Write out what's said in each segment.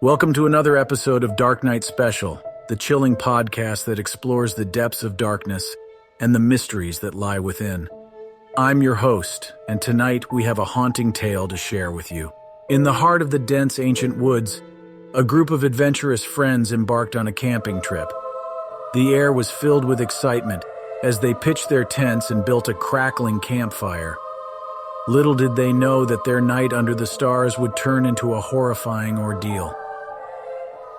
Welcome to another episode of Dark Night SpeCial, the chilling podcast that explores the depths of darkness and the mysteries that lie within. I'm your host, and tonight we have a haunting tale to share with you. In the heart of the dense ancient woods, a group of adventurous friends embarked on a camping trip. The air was filled with excitement as they pitched their tents and built a crackling campfire. Little did they know that their night under the stars would turn into a horrifying ordeal.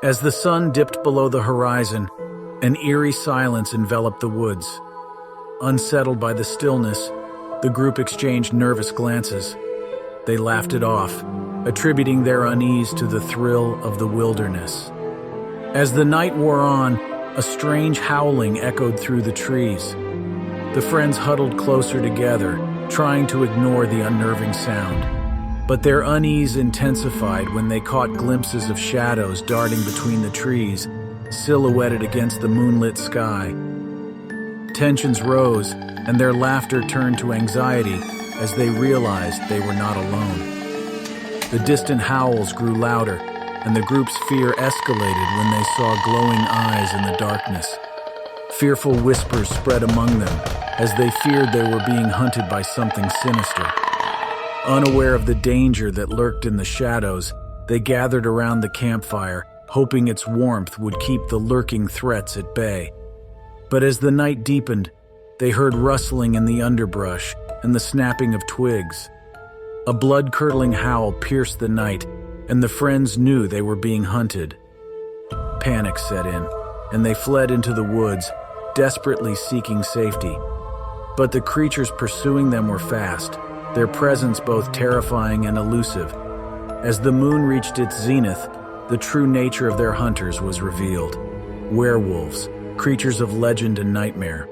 As the sun dipped below the horizon, an eerie silence enveloped the woods. Unsettled by the stillness, the group exchanged nervous glances. They laughed it off, attributing their unease to the thrill of the wilderness. As the night wore on, a strange howling echoed through the trees. The friends huddled closer together, trying to ignore the unnerving sound. But their unease intensified when they caught glimpses of shadows darting between the trees, silhouetted against the moonlit sky. Tensions rose, and their laughter turned to anxiety as they realized they were not alone. The distant howls grew louder, and the group's fear escalated when they saw glowing eyes in the darkness. Fearful whispers spread among them as they feared they were being hunted by something sinister. Unaware of the danger that lurked in the shadows, they gathered around the campfire, hoping its warmth would keep the lurking threats at bay. But as the night deepened, they heard rustling in the underbrush and the snapping of twigs. A blood-curdling howl pierced the night, and the friends knew they were being hunted. Panic set in, and they fled into the woods, desperately seeking safety. But the creatures pursuing them were fast, their presence both terrifying and elusive. As the moon reached its zenith, the true nature of their hunters was revealed. Werewolves, creatures of legend and nightmare.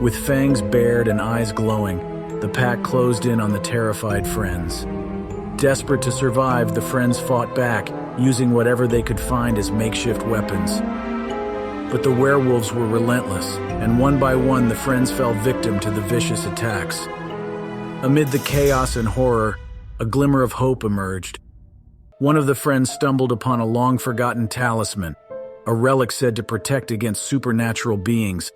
With fangs bared and eyes glowing, the pack closed in on the terrified friends. Desperate to survive, the friends fought back, using whatever they could find as makeshift weapons. But the werewolves were relentless, and one by one the friends fell victim to the vicious attacks. Amid the chaos and horror, a glimmer of hope emerged. One of the friends stumbled upon a long-forgotten talisman, a relic said to protect against supernatural beings.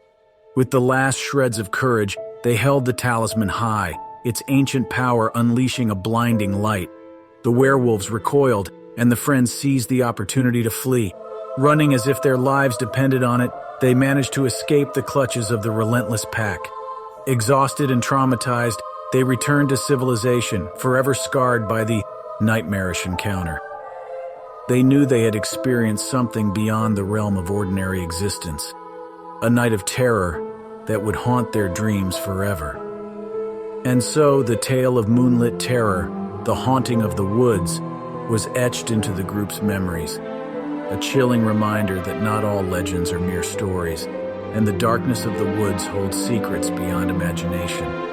With the last shreds of courage, they held the talisman high, its ancient power unleashing a blinding light. The werewolves recoiled, and the friends seized the opportunity to flee. Running as if their lives depended on it, they managed to escape the clutches of the relentless pack. Exhausted and traumatized, they returned to civilization, forever scarred by the nightmarish encounter. They knew they had experienced something beyond the realm of ordinary existence, a night of terror that would haunt their dreams forever. And so the tale of Moonlit Terror, the haunting of the woods, was etched into the group's memories, a chilling reminder that not all legends are mere stories, and the darkness of the woods holds secrets beyond imagination.